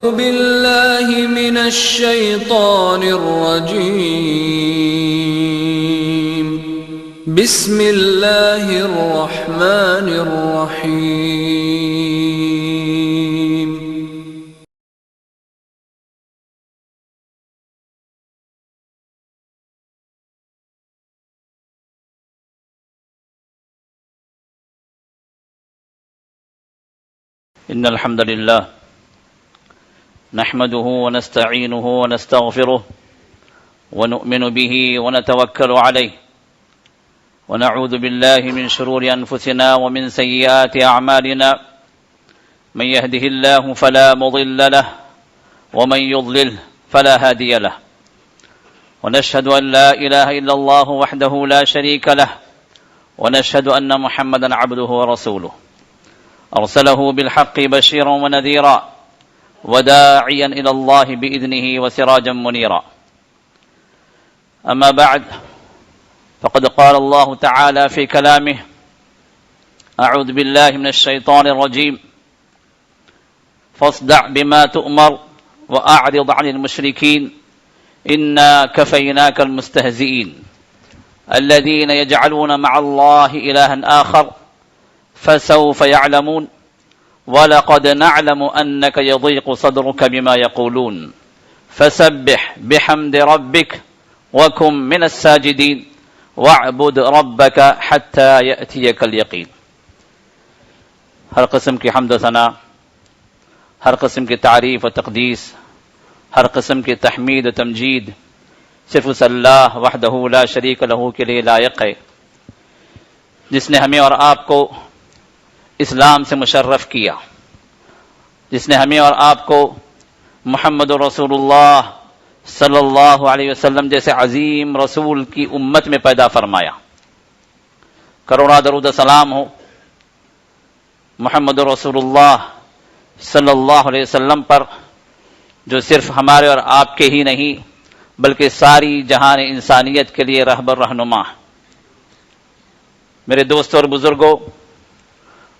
أعوذ بالله من الشيطان الرجيم بسم الله الرحمن الرحيم إن الحمد لله نحمده ونستعينه ونستغفره ونؤمن به ونتوكل عليه ونعوذ بالله من شرور أنفسنا ومن سيئات أعمالنا من يهده الله فلا مضل له ومن يضلل فلا هادي له ونشهد أن لا إله إلا الله وحده لا شريك له ونشهد أن محمدا عبده ورسوله أرسله بالحق بشيرا ونذيرا وداعيا إلى الله بإذنه وسراجا منيرا أما بعد فقد قال الله تعالى في كلامه أعوذ بالله من الشيطان الرجيم فاصدع بما تؤمر وأعرض عن المشركين إنا كفيناك المستهزئين الذين يجعلون مع الله إلها آخر فسوف يعلمون وَلَقَدْ نَعْلَمُ أَنَّكَ يَضِيقُ صَدْرُكَ بِمَا يَقُولُونَ فَسَبِّحْ بِحَمْدِ رَبِّكَ وَكُن مِّنَ السَّاجِدِينَ وَاعْبُدْ رَبَّكَ حَتَّى يَأْتِيَكَ الْيَقِينُ۔ ہر قسم کی حمد و ثنا، ہر قسم کی تعریف و تقدیس، ہر قسم کی تحمید و تمجید صرف اس اللہ وحدہ لا شریک لہ کے لیے لائق ہے، جس نے ہمیں اور آپ کو اسلام سے مشرف کیا، جس نے ہمیں اور آپ کو محمد رسول اللہ صلی اللہ علیہ وسلم جیسے عظیم رسول کی امت میں پیدا فرمایا۔ کروڑا درود و سلام ہو محمد رسول اللہ صلی اللہ علیہ وسلم پر، جو صرف ہمارے اور آپ کے ہی نہیں بلکہ ساری جہان انسانیت کے لیے رہبر رہنما۔ میرے دوستوں اور بزرگوں،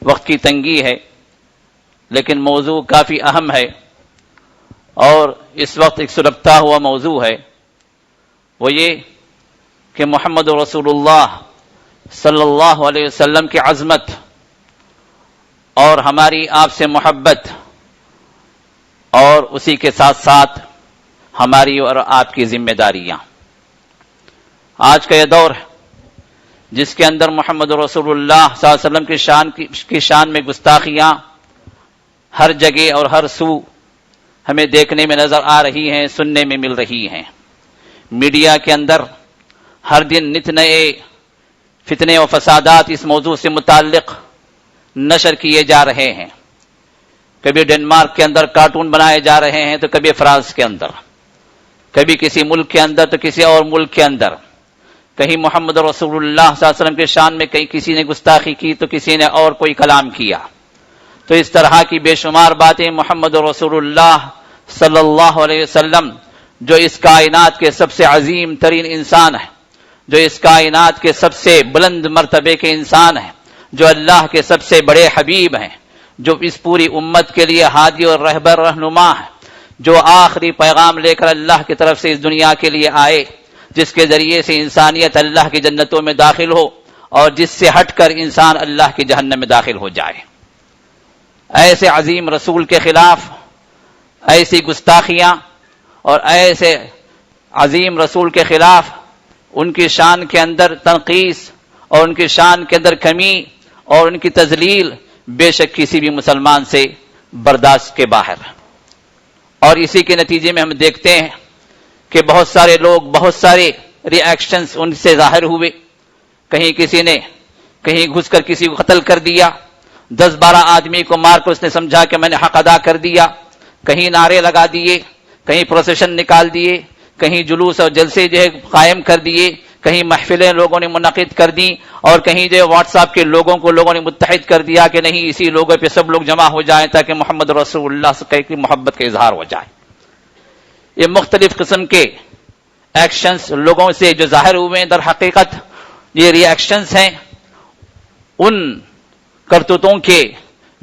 وقت کی تنگی ہے لیکن موضوع کافی اہم ہے، اور اس وقت ایک سلگتا ہوا موضوع ہے، وہ یہ کہ محمد رسول اللہ صلی اللہ علیہ وسلم کی عظمت اور ہماری آپ سے محبت، اور اسی کے ساتھ ساتھ ہماری اور آپ کی ذمہ داریاں۔ آج کا یہ دور ہے جس کے اندر محمد رسول اللہ صلی اللہ علیہ وسلم کی شان میں گستاخیاں ہر جگہ اور ہر سو ہمیں دیکھنے میں نظر آ رہی ہیں، سننے میں مل رہی ہیں۔ میڈیا کے اندر ہر دن نت نئے فتنے و فسادات اس موضوع سے متعلق نشر کیے جا رہے ہیں۔ کبھی ڈنمارک کے اندر کارٹون بنائے جا رہے ہیں، تو کبھی فرانس کے اندر، کبھی کسی ملک کے اندر تو کسی اور ملک کے اندر، کہیں محمد رسول اللہ صلی اللہ علیہ وسلم کے شان میں کہیں کسی نے گستاخی کی تو کسی نے اور کوئی کلام کیا۔ تو اس طرح کی بے شمار باتیں محمد رسول اللہ صلی اللہ علیہ وسلم، جو اس کائنات کے سب سے عظیم ترین انسان ہے، جو اس کائنات کے سب سے بلند مرتبے کے انسان ہیں، جو اللہ کے سب سے بڑے حبیب ہیں، جو اس پوری امت کے لیے ہادی اور رہبر رہنما ہے، جو آخری پیغام لے کر اللہ کی طرف سے اس دنیا کے لیے آئے، جس کے ذریعے سے انسانیت اللہ کی جنتوں میں داخل ہو اور جس سے ہٹ کر انسان اللہ کی جہنم میں داخل ہو جائے۔ ایسے عظیم رسول کے خلاف ایسی گستاخیاں اور ایسے عظیم رسول کے خلاف ان کی شان کے اندر تنقیص اور ان کی شان کے اندر کمی اور ان کی تذلیل بے شک کسی بھی مسلمان سے برداشت کے باہر۔ اور اسی کے نتیجے میں ہم دیکھتے ہیں کہ بہت سارے لوگ، بہت سارے ری ایکشنز ان سے ظاہر ہوئے۔ کہیں کسی نے کہیں گھس کر کسی کو قتل کر دیا، 10-12 آدمی کو مار کر اس نے سمجھا کہ میں نے حق ادا کر دیا، کہیں نعرے لگا دیے، کہیں پروسیشن نکال دیے، کہیں جلوس اور جلسے جو ہے قائم کر دیے، کہیں محفلیں لوگوں نے منعقد کر دیں، اور کہیں جو واٹس ایپ کے لوگوں کو لوگوں نے متحد کر دیا کہ نہیں اسی لوگوں پہ سب لوگ جمع ہو جائیں تاکہ محمد رسول اللہ کی محبت کا اظہار ہو جائے۔ یہ مختلف قسم کے ایکشنز لوگوں سے جو ظاہر ہوئے ہیں، در حقیقت یہ ری ایکشنز ہیں ان کرتوتوں کے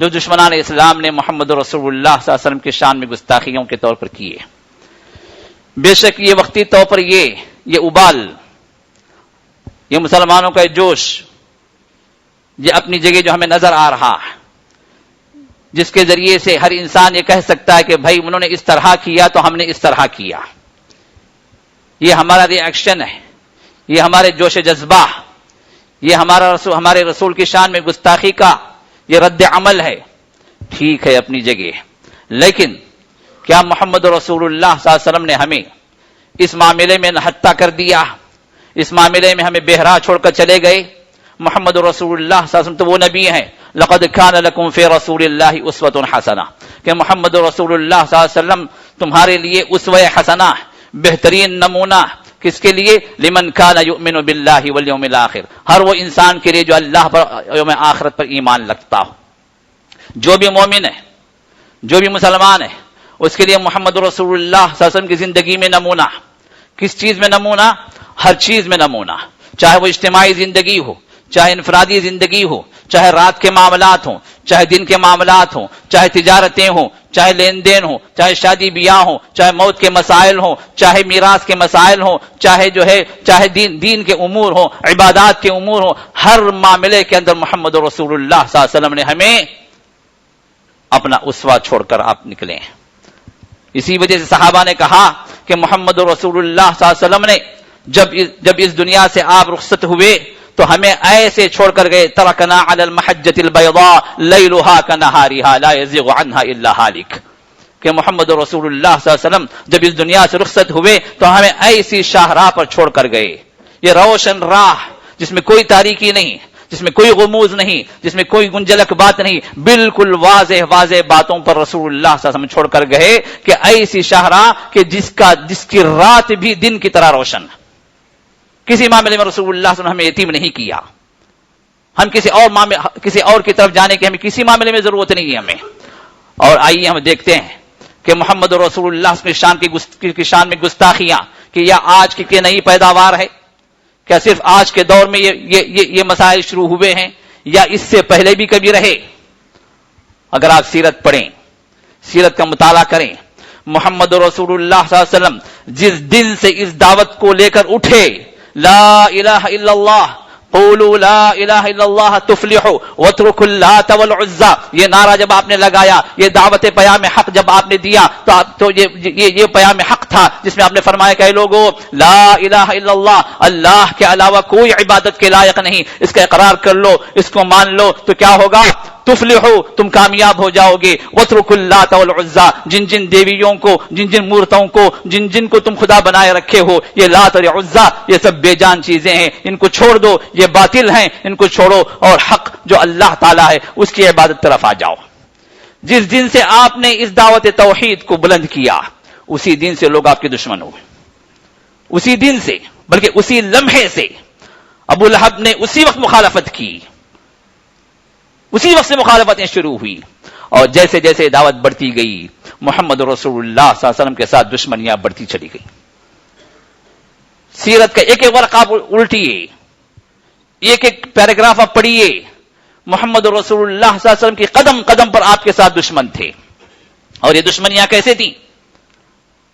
جو دشمنان اسلام نے محمد رسول اللہ صلی اللہ علیہ وسلم کی شان میں گستاخیوں کے طور پر کیے. بے شک یہ وقتی طور پر یہ ابال، یہ مسلمانوں کا جوش، یہ اپنی جگہ جو ہمیں نظر آ رہا ہے، جس کے ذریعے سے ہر انسان یہ کہہ سکتا ہے کہ بھائی انہوں نے اس طرح کیا تو ہم نے اس طرح کیا. یہ ہمارا ری ایکشن ہے، یہ ہمارے جوش جذبہ، یہ ہمارے رسول کی شان میں گستاخی کا یہ رد عمل ہے. ٹھیک ہے اپنی جگہ، لیکن کیا محمد رسول اللہ صلی اللہ علیہ وسلم نے ہمیں اس معاملے میں نہتا کر دیا؟ اس معاملے میں ہمیں بہرا چھوڑ کر چلے گئے؟ محمد رسول اللہ صلی اللہ علیہ وسلم تو وہ نبی ہیں، لقد کان لکم فی رسول اللہ اسوۃ حسنہ، کہ محمد رسول اللہ صلی اللہ علیہ وسلم تمہارے لیے اسوہ حسنہ، بہترین نمونہ. کس کے لیے؟ لمن کان یؤمن باللہ والیوم الآخر، ہر وہ انسان کے لیے جو اللہ پر یوم آخرت پر ایمان رکھتا ہو. جو بھی مومن ہے، جو بھی مسلمان ہے، اس کے لیے محمد رسول اللہ صلی اللہ علیہ وسلم کی زندگی میں نمونہ. کس چیز میں نمونہ؟ ہر چیز میں نمونہ، چاہے وہ اجتماعی زندگی ہو، چاہے انفرادی زندگی ہو، چاہے رات کے معاملات ہوں، چاہے دن کے معاملات ہوں، چاہے تجارتیں ہوں، چاہے لین دین ہوں، چاہے شادی بیاہ ہوں، چاہے موت کے مسائل ہوں، چاہے میراث کے مسائل ہوں، چاہے دین کے امور ہوں، عبادات کے امور ہوں، ہر معاملے کے اندر محمد رسول اللہ صلی اللہ علیہ وسلم نے ہمیں اپنا اسوہ چھوڑ کر آپ نکلے ہیں. اسی وجہ سے صحابہ نے کہا کہ محمد رسول اللہ صلی اللہ علیہ وسلم نے جب اس دنیا سے آپ رخصت ہوئے تو ہمیں ایسے چھوڑ کر گئے، ترکنا علی المحجۃ البیضاء لیلھا کنہارھا لا یزیغ عنھا الا ھالک، کہ محمد رسول اللہ صلی اللہ علیہ وسلم جب اس دنیا سے رخصت ہوئے تو ہمیں ایسی شاہراہ پر چھوڑ کر گئے، یہ روشن راہ جس میں کوئی تاریکی نہیں، جس میں کوئی غموض نہیں، جس میں کوئی گنجلک بات نہیں، بالکل واضح باتوں پر رسول اللہ صلی اللہ علیہ وسلم چھوڑ کر گئے کہ ایسی شاہراہ کہ جس کی رات بھی دن کی طرح روشن. کسی معاملے میں رسول اللہ صلی اللہ علیہ وسلم ہمیں یتیم نہیں کیا. ہم کسی اور کی طرف جانے کی ہمیں کسی معاملے میں ضرورت نہیں ہے ہمیں. اور آئیے ہم دیکھتے ہیں کہ محمد رسول اللہ کی شان میں گستاخیاں کہ یہ آج کی نئی پیداوار ہے، کیا صرف آج کے دور میں یہ مسائل شروع ہوئے ہیں یا اس سے پہلے بھی کبھی رہے؟ اگر آپ سیرت پڑھیں، سیرت کا مطالعہ کریں، محمد رسول اللہ صلی اللہ علیہ وسلم جس دن سے اس دعوت کو لے کر اٹھے، لا الہ الا اللہ، قولوا لا الہ الا اللہ تفلحوا واترکوا اللات والعزى، یہ نعرہ جب آپ نے لگایا، یہ دعوت پیام حق جب آپ نے دیا تو یہ پیام حق تھا جس میں آپ نے فرمایا کہ اے لوگو لا الہ الا اللہ، اللہ کے علاوہ کوئی عبادت کے لائق نہیں، اس کا اقرار کر لو، اس کو مان لو تو کیا ہوگا؟ تفلحوا، تم کامیاب ہو جاؤ گے. واترکوا اللات والعزى، جن دیویوں کو، جن مورتوں کو، جن کو تم خدا بنائے رکھے ہو، یہ لات اور عزا یہ سب بے جان چیزیں ہیں، ان کو چھوڑ دو، یہ باطل ہیں، ان کو چھوڑو اور حق جو اللہ تعالیٰ ہے اس کی عبادت طرف آ جاؤ. جس دن سے آپ نے اس دعوت توحید کو بلند کیا، اسی دن سے لوگ آپ کے دشمن ہوئے. اسی دن سے، بلکہ اسی لمحے سے ابو لہب نے اسی وقت مخالفت کی، اسی وقت سے مخالفتیں شروع ہوئی. اور جیسے جیسے دعوت بڑھتی گئی، محمد رسول اللہ صلی اللہ علیہ وسلم کے ساتھ دشمنیاں بڑھتی چلی گئی. سیرت کا ایک ورقہ آپ الٹیے، ایک پیراگراف آپ پڑھیے، محمد رسول اللہ صلی اللہ علیہ وسلم کی قدم قدم پر آپ کے ساتھ دشمن تھے. اور یہ دشمنیاں کیسے تھیں؟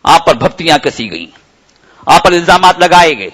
آپ پر بھپتیاں کسی گئیں، آپ پر الزامات لگائے گئے،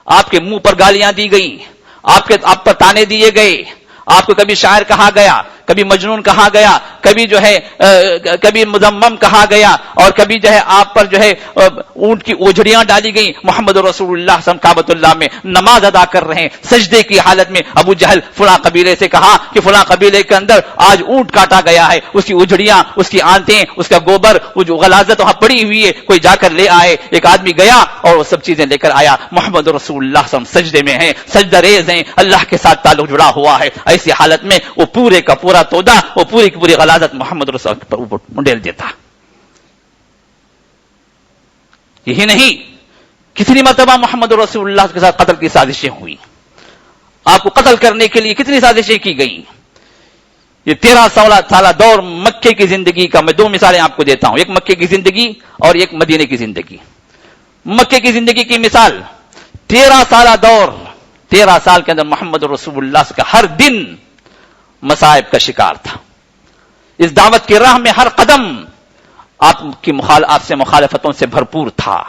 آپ کے منہ پر گالیاں دی گئیں، آپ پر تانے دیے گئے، آپ کو کبھی شاعر کہا گیا، کبھی مجنون کہا گیا، کبھی مذمم کہا گیا، اور کبھی آپ پر اونٹ کی اوجھڑیاں ڈالی گئیں. محمد رسول اللہ صلی اللہ علیہ وسلم کعبۃ اللہ میں نماز ادا کر رہے ہیں، سجدے کی حالت میں ابو جہل فلاں قبیلے سے کہا کہ فلاں قبیلے کے اندر آج اونٹ کاٹا گیا ہے، اس کی اوجھڑیاں، اس کی آنتیں، اس کا گوبر، وہ جو غلاظت وہاں پڑی ہوئی ہے، کوئی جا کر لے آئے. ایک آدمی گیا اور وہ سب چیزیں لے کر آیا. محمد رسول اللہ صلی اللہ علیہ وسلم سجدے میں ہیں، سجدہ ریز ہیں، اللہ کے ساتھ تعلق جڑا ہوا ہے. ایسی حالت میں وہ پورے کا پورا تودا، وہ پوری کی پوری غلاظت محمد رسول اللہ پر اوپر منڈیل دیتا. یہی نہیں، کتنی مرتبہ محمد رسول اللہ کے ساتھ قتل کی سازشیں ہوئی، آپ کو قتل کرنے کے لیے کتنی سازشیں کی گئی. یہ 13 سالہ دور مکے کی زندگی کا میں 2 مثالیں آپ کو دیتا ہوں، ایک مکے کی زندگی اور ایک مدینے کی زندگی. مکے کی زندگی کی مثال، 13 سالہ دور، 13 سال کے اندر محمد رسول اللہ کا ہر دن مصائب کا شکار تھا، اس دعوت کی راہ میں ہر قدم آپ سے مخالفتوں سے بھرپور تھا.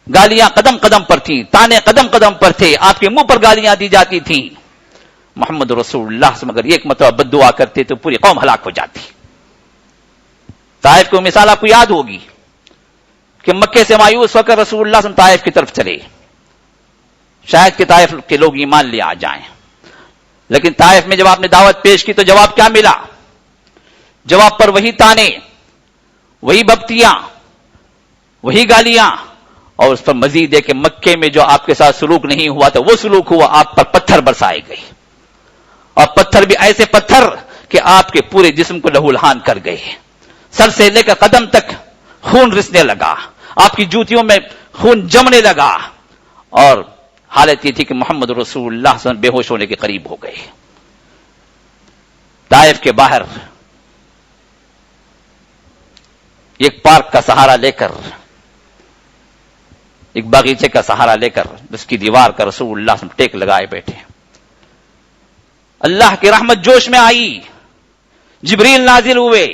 گالیاں قدم قدم پر تھیں، تانے قدم قدم پر تھے، آپ کے منہ پر گالیاں دی جاتی تھیں. محمد رسول اللہ سے مگر ایک مرتبہ بد دعا کرتے تو پوری قوم ہلاک ہو جاتی. طائف کی مثال آپ کو یاد ہوگی کہ مکے سے مایوس ہو کر رسول اللہ صلی اللہ علیہ وسلم طائف کی طرف چلے، شاید کہ طائف کے لوگ ایمان لے آ جائیں. لیکن طائف میں جب آپ نے دعوت پیش کی تو جواب کیا ملا؟ جواب پر وہی تانے، وہی ببتیاں، وہی گالیاں، اور اس پر مزید ہے کہ مکے میں جو آپ کے ساتھ سلوک نہیں ہوا تھا وہ سلوک ہوا. آپ پر پتھر برسائے گئے، اور پتھر بھی ایسے پتھر کہ آپ کے پورے جسم کو لہولہان کر گئے. سر سے لے کر قدم تک خون رسنے لگا، آپ کی جوتیوں میں خون جمنے لگا، اور حالت یہ تھی کہ محمد رسول اللہ صلی اللہ علیہ وسلم بے ہوش ہونے کے قریب ہو گئے. طائف کے باہر ایک پارک کا سہارا لے کر، ایک باغیچے کا سہارا لے کر اس کی دیوار کا رسول اللہ صلی اللہ علیہ وسلم ٹیک لگائے بیٹھے. اللہ کی رحمت جوش میں آئی، جبریل نازل ہوئے.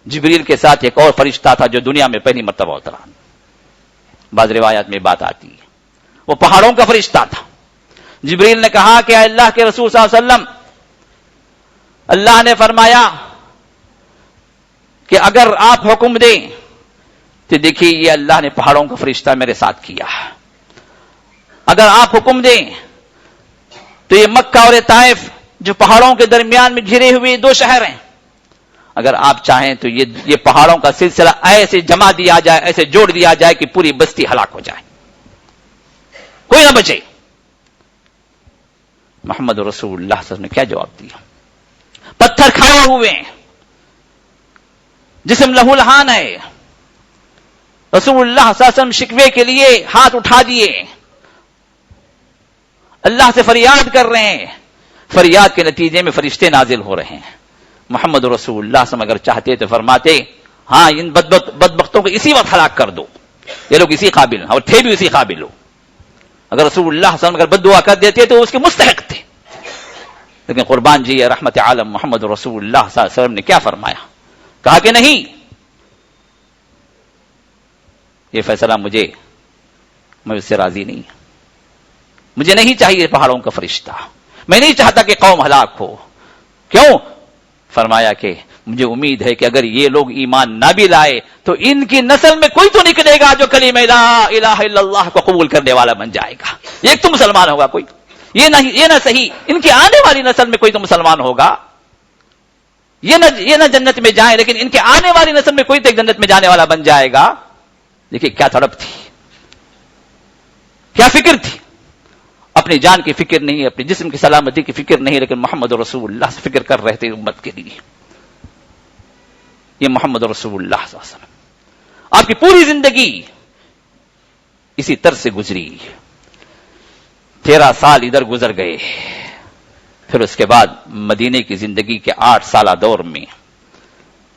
جبریل کے ساتھ ایک اور فرشتہ تھا جو دنیا میں پہلی مرتبہ اترا. بعض روایات میں بات آتی ہے وہ پہاڑوں کا فرشتہ تھا. جبریل نے کہا کہ اے اللہ کے رسول صلی اللہ علیہ وسلم، اللہ نے فرمایا کہ اگر آپ حکم دیں تو دیکھیے یہ اللہ نے پہاڑوں کا فرشتہ میرے ساتھ کیا. اگر آپ حکم دیں تو یہ مکہ اور طائف جو پہاڑوں کے درمیان میں گھرے ہوئے دو شہر ہیں، اگر آپ چاہیں تو یہ پہاڑوں کا سلسلہ ایسے جما دیا جائے، ایسے جوڑ دیا جائے کہ پوری بستی ہلاک ہو جائے، کوئی نہ بچے. محمد رسول اللہ صلی اللہ علیہ وسلم نے کیا جواب دیا؟ پتھر کھڑے ہوئے ہیں، جسم لہولہان ہے. رسول اللہ صلی اللہ علیہ وسلم شکوے کے لیے ہاتھ اٹھا دیے، اللہ سے فریاد کر رہے ہیں. فریاد کے نتیجے میں فرشتے نازل ہو رہے ہیں. محمد رسول اللہ صلی اللہ علیہ وسلم اگر چاہتے تو فرماتے ہاں ان بدبختوں کو اسی وقت ہلاک کر دو، یہ لوگ اسی قابل ہیں اور تھے بھی اسی قابل ہو. اگر رسول اللہ صلی اللہ علیہ وسلم اگر بد دعا کر دیتے تو اس کے مستحق تھے. لیکن قربان جی رحمت عالم محمد رسول اللہ صلی اللہ علیہ وسلم نے کیا فرمایا؟ کہا کہ نہیں، یہ فیصلہ میں اس سے راضی نہیں، مجھے نہیں چاہیے پہاڑوں کا فرشتہ، میں نہیں چاہتا کہ قوم ہلاک ہو. کیوں؟ فرمایا کہ مجھے امید ہے کہ اگر یہ لوگ ایمان نہ بھی لائے تو ان کی نسل میں کوئی تو نکلے گا جو کلمہ لا الہ الا اللہ کو قبول کرنے والا بن جائے گا. ایک تو مسلمان ہوگا کوئی، یہ نہ صحیح، ان کی آنے والی نسل میں کوئی تو مسلمان ہوگا. یہ نہ جنت میں جائیں لیکن ان کے آنے والی نسل میں کوئی تو جنت میں جانے والا بن جائے گا. دیکھیے کیا تڑپ تھی، کیا فکر تھی. اپنی جان کی فکر نہیں، اپنی جسم کی سلامتی کی فکر نہیں، لیکن محمد رسول اللہ سے فکر کر رہے تھے امت کے لیے. یہ محمد رسول اللہ صلی اللہ علیہ وسلم آپ کی پوری زندگی اسی طرح سے گزری. 13 سال ادھر گزر گئے. پھر اس کے بعد مدینے کی زندگی کے 8 سالہ دور میں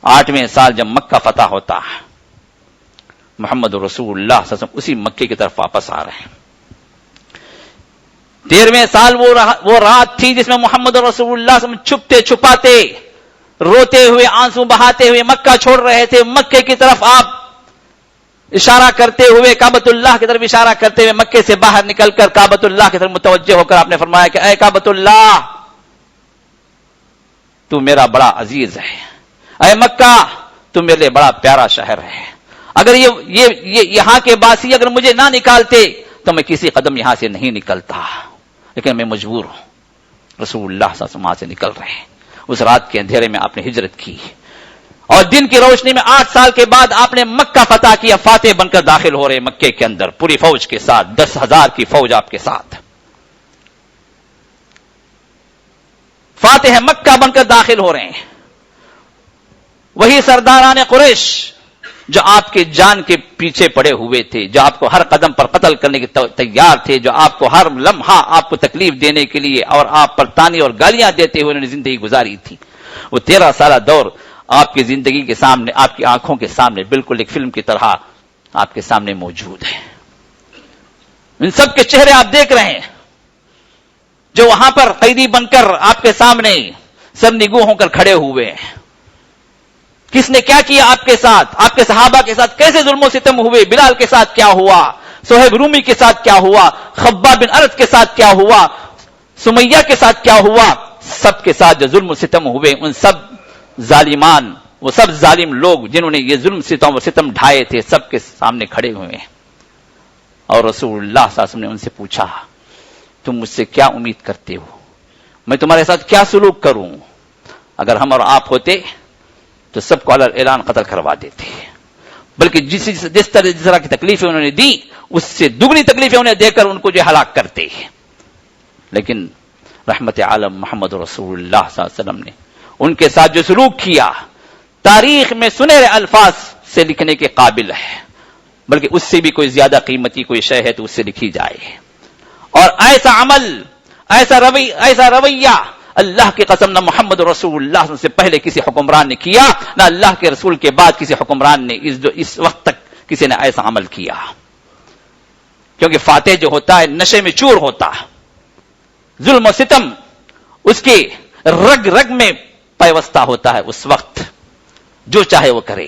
8ویں سال جب مکہ فتح ہوتا ہے، محمد رسول اللہ صلی اللہ علیہ وسلم اسی مکے کی طرف واپس آ رہے ہیں. 13ویں سال وہ رات تھی جس میں محمد رسول اللہ صلی اللہ علیہ وسلم چھپتے چھپاتے روتے ہوئے آنسو بہاتے ہوئے مکہ چھوڑ رہے تھے. مکے کی طرف آپ اشارہ کرتے ہوئے، کعبۃ اللہ کی طرف اشارہ کرتے ہوئے مکے سے باہر نکل کر کعبۃ اللہ کی طرف متوجہ ہو کر آپ نے فرمایا کہ اے کعبۃ اللہ، تو میرا بڑا عزیز ہے. اے مکہ، تو میرے لیے بڑا پیارا شہر ہے. اگر یہ یہاں کے باسی اگر مجھے نہ نکالتے تو میں کسی قدم یہاں سے نہیں نکلتا، لیکن میں مجبور ہوں. رسول اللہ صلی اللہ علیہ وسلم وہاں سے نکل رہے ہیں. اس رات کے اندھیرے میں آپ نے ہجرت کی اور دن کی روشنی میں 8 سال کے بعد آپ نے مکہ فتح کیا. فاتح بن کر داخل ہو رہے مکے کے اندر پوری فوج کے ساتھ، 10,000 کی فوج آپ کے ساتھ. فاتح مکہ بن کر داخل ہو رہے ہیں. وہی سرداران قریش جو آپ کے جان کے پیچھے پڑے ہوئے تھے، جو آپ کو ہر قدم پر قتل کرنے کے تیار تھے، جو آپ کو ہر لمحہ آپ کو تکلیف دینے کے لیے اور آپ پر تانے اور گالیاں دیتے ہوئے انہوں نے زندگی گزاری تھی. وہ 13 سالہ دور آپ کی زندگی کے سامنے، آپ کی آنکھوں کے سامنے بالکل ایک فلم کی طرح آپ کے سامنے موجود ہے. ان سب کے چہرے آپ دیکھ رہے ہیں جو وہاں پر قیدی بن کر آپ کے سامنے سرنگوں ہو کر کھڑے ہوئے ہیں. کس نے کیا کیا آپ کے ساتھ، آپ کے صحابہ کے ساتھ کیسے ظلم و ستم ہوئے، بلال کے ساتھ کیا ہوا، صہیب رومی کے ساتھ کیا ہوا، خباب بن ارت کے ساتھ کیا ہوا، سمیہ کے ساتھ کیا ہوا، سب کے ساتھ جو ظلم و ستم ہوئے، ان سب ظالمان، وہ سب ظالم لوگ جنہوں نے یہ ظلم و ستم ڈھائے تھے، سب کے سامنے کھڑے ہوئے ہیں۔ اور رسول اللہ صلی اللہ علیہ وسلم نے ان سے پوچھا تم مجھ سے کیا امید کرتے ہو، میں تمہارے ساتھ کیا سلوک کروں؟ اگر ہم اور آپ ہوتے تو سب کو علی اعلان قتل کروا دیتے، بلکہ جس طرح کی تکلیفیں انہوں نے دی اس سے دگنی تکلیفیں انہیں دے کر ان کو جو ہلاک کرتے ہیں۔ لیکن رحمت عالم محمد رسول اللہ صلی اللہ علیہ وسلم نے ان کے ساتھ جو سلوک کیا تاریخ میں سنہرے الفاظ سے لکھنے کے قابل ہے، بلکہ اس سے بھی کوئی زیادہ قیمتی کوئی شے ہے تو اس سے لکھی جائے۔ اور ایسا عمل، ایسا رویہ اللہ کی قسم نہ محمد رسول اللہ سے پہلے کسی حکمران نے کیا، نہ اللہ کے رسول کے بعد کسی حکمران نے اس وقت تک کسی نے ایسا عمل کیا۔ کیونکہ فاتح جو ہوتا ہے نشے میں چور ہوتا ہے، ظلم و ستم اس کے رگ رگ میں پیوستہ ہوتا ہے، اس وقت جو چاہے وہ کرے۔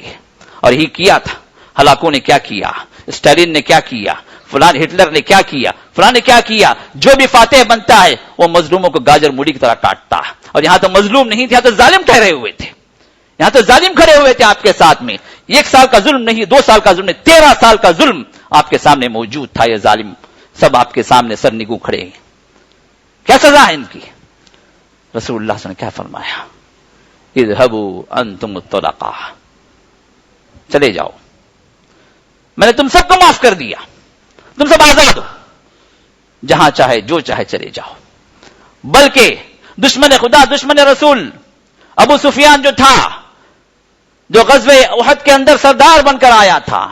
اور یہی کیا تھا، ہلاکوں نے کیا کیا، اسٹالین نے کیا کیا، فلان ہٹلر نے کیا کیا، فلان نے کیا کیا۔ جو بھی فاتح بنتا ہے وہ مظلوموں کو گاجر موڑی کی طرح کاٹتا ہے۔ اور یہاں تو مظلوم نہیں تھے، یہاں تو ظالم ٹھہرے ہوئے تھے، یہاں تو ظالم کھڑے ہوئے تھے آپ کے ساتھ میں۔ 1 سال کا ظلم نہیں، 2 سال کا ظلم نہیں، 13 سال کا ظلم آپ کے سامنے موجود تھا۔ یہ ظالم سب آپ کے سامنے سر نگو کھڑے ہیں، کیا سزا ہے ان کی؟ رسول اللہ صلی اللہ علیہ وسلم نے کیا فرمایا؟ اذهبوا انتم الطلقاء، چلے جاؤ، میں نے تم سب کو معاف کر دیا، تم سب آزاد ہو، جہاں چاہے جو چاہے چلے جاؤ۔ بلکہ دشمن خدا، دشمن رسول ابو سفیان جو تھا، جو غزوہ احد کے اندر سردار بن کر آیا تھا،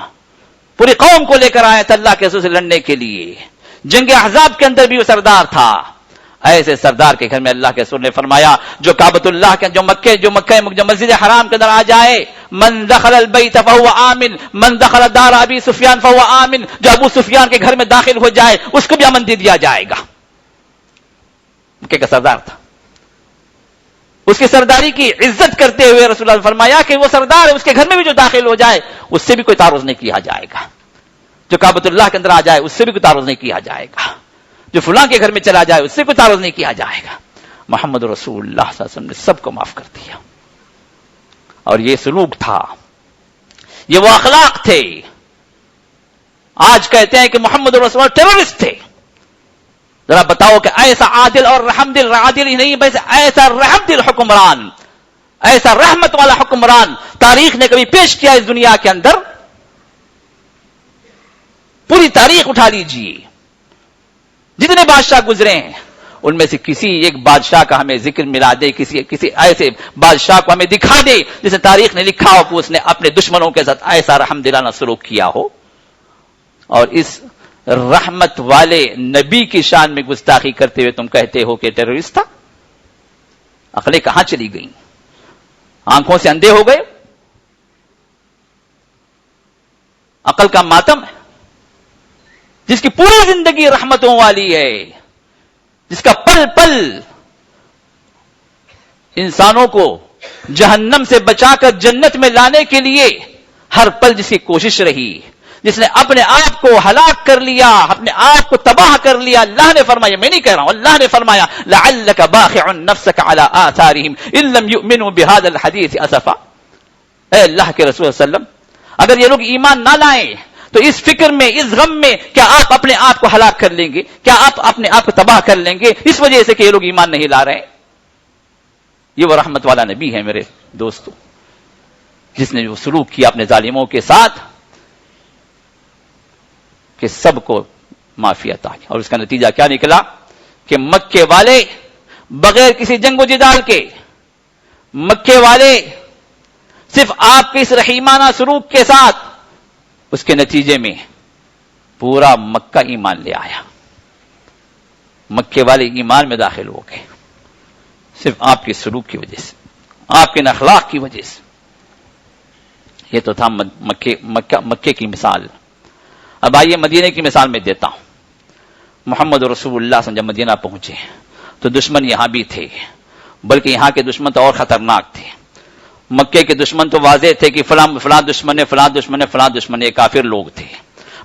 پوری قوم کو لے کر آیا تھا اللہ کے رسول سے لڑنے کے لیے، جنگ احزاب کے اندر بھی وہ سردار تھا، ایسے سردار کے گھر میں اللہ کے رسول نے فرمایا جو کعبۃ اللہ کے جو مسجد حرام کے اندر آ جائے، من دخل البیت فهو آمن، من دخل دار ابی سفیان فهو آمن، جو ابو سفیان کے گھر میں داخل ہو جائے اس کو بھی امن دے دیا جائے گا۔ مکے کا سردار تھا، اس کی سرداری کی عزت کرتے ہوئے رسول اللہ نے فرمایا کہ وہ سردار ہے، اس کے گھر میں بھی جو داخل ہو جائے اس سے بھی کوئی تعرض نہیں کیا جائے گا، جو کعبۃ اللہ کے اندر آ جائے اس سے بھی کوئی تعرض نہیں کیا جائے گا، جو فلاں کے گھر میں چلا جائے اس سے کوئی تعرض نہیں کیا جائے گا۔ محمد رسول اللہ صلی اللہ علیہ وسلم نے سب کو معاف کر دیا۔ اور یہ سلوک تھا، یہ وہ اخلاق تھے۔ آج کہتے ہیں کہ محمد رسول اللہ ٹیررسٹ تھے، ذرا بتاؤ کہ ایسا عادل اور رحم دل، عادل ہی نہیں بلکہ ایسا رحم دل حکمران، ایسا رحمت والا حکمران تاریخ نے کبھی پیش کیا اس دنیا کے اندر؟ پوری تاریخ اٹھا لیجیے، جتنے بادشاہ گزرے ہیں ان میں سے کسی ایک بادشاہ کا ہمیں ذکر ملا دے، کسی ایسے بادشاہ کو ہمیں دکھا دے جس نے تاریخ نے لکھا ہو کہ اس نے اپنے دشمنوں کے ساتھ ایسا رحم دلانہ سلوک کیا ہو۔ اور اس رحمت والے نبی کی شان میں گستاخی کرتے ہوئے تم کہتے ہو کہ ٹیررسٹ تھا؟ عقلیں کہاں چلی گئیں؟ آنکھوں سے اندھے ہو گئے؟ عقل کا ماتم ہے، جس کی پوری زندگی رحمتوں والی ہے، جس کا پل پل انسانوں کو جہنم سے بچا کر جنت میں لانے کے لیے ہر پل جس کی کوشش رہی، جس نے اپنے آپ کو ہلاک کر لیا، اپنے آپ کو تباہ کر لیا۔ اللہ نے فرمایا، میں نہیں کہہ رہا ہوں، اللہ نے فرمایا لعلک باخع نفسک علی آثارہم ان لم یؤمنوا بہذا الحدیث اسفا۔ اے اللہ کے رسول صلی اللہ علیہ وسلم، اگر یہ لوگ ایمان نہ لائیں تو اس فکر میں، اس غم میں کیا آپ اپنے آپ کو ہلاک کر لیں گے؟ کیا آپ اپنے آپ کو تباہ کر لیں گے اس وجہ سے کہ یہ لوگ ایمان نہیں لا رہے ہیں؟ یہ وہ رحمت والا نبی ہے میرے دوستو، جس نے جو سلوک کیا اپنے ظالموں کے ساتھ کہ سب کو معافی عطا کی۔ اور اس کا نتیجہ کیا نکلا کہ مکے والے بغیر کسی جنگ و جدال کے، مکے والے صرف آپ کے اس رحیمانہ سلوک کے ساتھ، اس کے نتیجے میں پورا مکہ ایمان لے آیا، مکے والے ایمان میں داخل ہو گئے، صرف آپ کے سلوک کی وجہ سے، آپ کے اخلاق کی وجہ سے۔ یہ تو تھا مکے کی مثال۔ اب آئیے مدینے کی مثال میں دیتا ہوں۔ محمد رسول اللہ صلی اللہ علیہ وسلم جب مدینہ پہنچے تو دشمن یہاں بھی تھے، بلکہ یہاں کے دشمن تو اور خطرناک تھے۔ مکے کے دشمن تو واضح تھے کہ فلاں دشمن ہے، فلاں دشمن ہے، فلاں دشمن ہے، کافر لوگ تھے.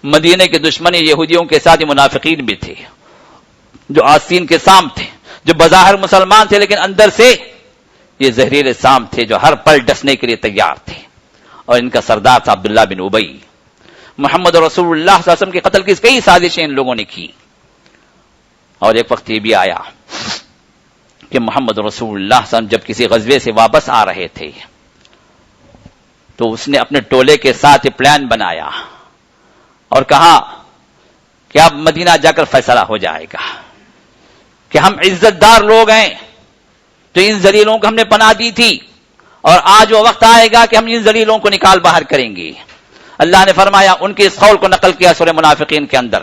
مدینے کے دشمن یہودیوں کے ساتھ منافقین بھی تھے جو آستین کے سام تھے، جو بظاہر مسلمان تھے لیکن اندر سے یہ زہریلے سام تھے جو ہر پل ڈسنے کے لیے تیار تھے. اور ان کا سردار تھا عبداللہ بن ابی. محمد رسول اللہ صلی اللہ علیہ وسلم کے قتل کی کئی سازشیں ان لوگوں نے کی. اور ایک وقت یہ بھی آیا کہ محمد رسول اللہ صلی اللہ علیہ وسلم جب کسی غزوے سے واپس آ رہے تھے تو اس نے اپنے ٹولے کے ساتھ پلان بنایا اور کہا کہ اب مدینہ جا کر فیصلہ ہو جائے گا کہ ہم عزت دار لوگ ہیں تو ان ذلیلوں کو ہم نے پناہ دی تھی اور آج وہ وقت آئے گا کہ ہم ان ذلیلوں کو نکال باہر کریں گے. اللہ نے فرمایا، ان کے اس قول کو نقل کیا سورہ منافقین کے اندر،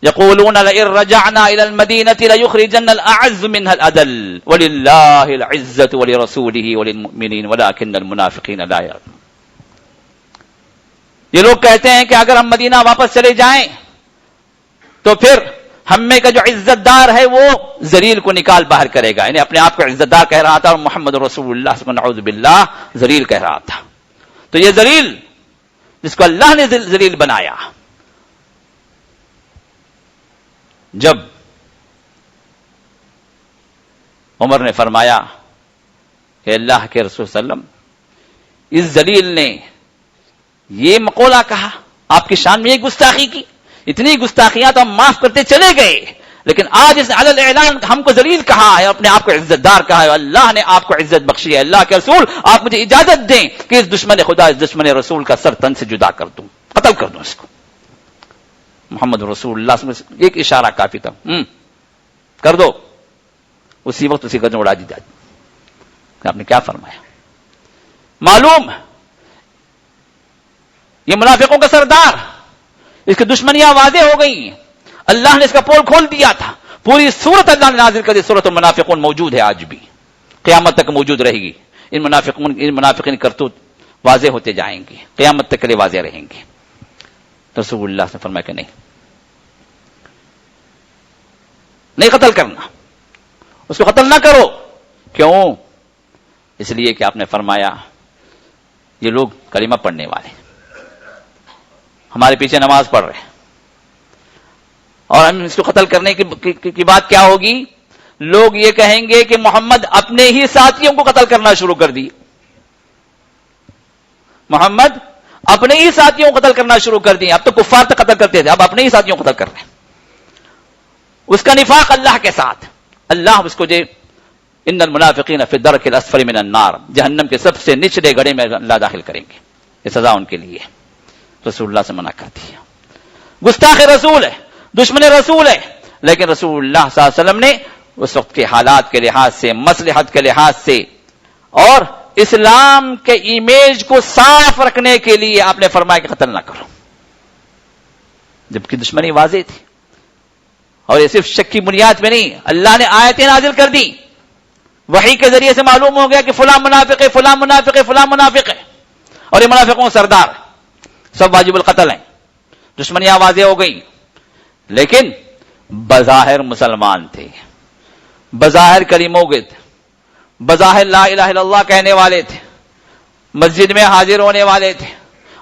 یقولون لئن رجعنا الى المدینة لیخرجن الاعز منها الاذل وللہ العزة ولرسولہ وللمؤمنین ولکن المنافقین لا يعلمون. یہ لوگ کہتے ہیں کہ اگر ہم مدینہ واپس چلے جائیں تو پھر ہم میں کا جو عزت دار ہے وہ ذلیل کو نکال باہر کرے گا. یعنی اپنے آپ کو عزت دار کہہ رہا تھا اور محمد رسول اللہ صلی اللہ علیہ وسلم ذلیل کہہ رہا تھا. تو یہ ذلیل جس کو اللہ نے ذلیل بنایا، جب عمر نے فرمایا کہ اللہ کے رسول صلی اللہ علیہ وسلم اس ذلیل نے یہ مقولہ کہا، آپ کی شان میں یہ گستاخی کی، اتنی گستاخیاں تو ہم معاف کرتے چلے گئے، لیکن آج اس نے علی الاعلان ہم کو ذلیل کہا ہے، اپنے آپ کو عزت دار کہا ہے. اللہ نے آپ کو عزت بخشی ہے. اللہ کے رسول آپ مجھے اجازت دیں کہ اس دشمن خدا، اس دشمن رسول کا سر تن سے جدا کر دوں، قتل کر دوں اس کو. محمد رسول اللہ صلی اللہ علیہ وسلم ایک اشارہ کافی تھا، کر دو. اسی وقت اسی گردن اڑا دی جاتی. آپ نے کیا فرمایا؟ معلوم یہ منافقوں کا سردار، اس کی دشمنیاں واضح ہو گئی. اللہ نے اس کا پول کھول دیا تھا. پوری سورت اللہ نے نازل کر دی. سورت المنافقون موجود ہے، آج بھی قیامت تک موجود رہے گی. ان منافقین کرتوت واضح ہوتے جائیں گے، قیامت تک کے لیے واضح رہیں گے. رسول اللہ سے فرمایا کہ نہیں قتل کرنا، اس کو قتل نہ کرو. کیوں؟ اس لیے کہ آپ نے فرمایا یہ لوگ کلمہ پڑھنے والے ہمارے پیچھے نماز پڑھ رہے ہیں، اور ہم اس کو قتل کرنے کی بات کیا ہوگی؟ لوگ یہ کہیں گے کہ محمد اپنے ہی ساتھیوں کو قتل کرنا شروع کر دی. محمد اپنے ہی ساتھیوں کو قتل کرنا شروع کر دی. اب تو کفار تک قتل کرتے تھے، اب اپنے ہی ساتھیوں کو قتل کر رہے ہیں. اس کا نفاق اللہ کے ساتھ. اللہ اس کو ان المنافقین فی الدرک الاسفل من النار، جہنم کے سب سے نچلے گڑھے میں اللہ داخل کریں گے. یہ سزا ان کے لیے. رسول اللہ سے منع کر دیا. گستاخ رسول ہے، دشمن رسول ہے، لیکن رسول اللہ صلی اللہ علیہ وسلم نے اس وقت کے حالات کے لحاظ سے، مصلحت کے لحاظ سے اور اسلام کے امیج کو صاف رکھنے کے لیے آپ نے فرمایا کہ قتل نہ کرو، جبکہ دشمنی واضح تھی. اور یہ صرف شک کی بنیاد پہ نہیں، اللہ نے آیتیں نازل کر دی، وحی کے ذریعے سے معلوم ہو گیا کہ فلاں منافق ہے، فلاں منافق ہے، فلاں منافق ہے، اور یہ منافقوں سردار سب واجب القتل ہیں. دشمنیاں واضح ہو گئی، لیکن بظاہر مسلمان تھے، بظاہر کلموں کے تھے، بظاہر لا الہ الا اللہ کہنے والے تھے، مسجد میں حاضر ہونے والے تھے،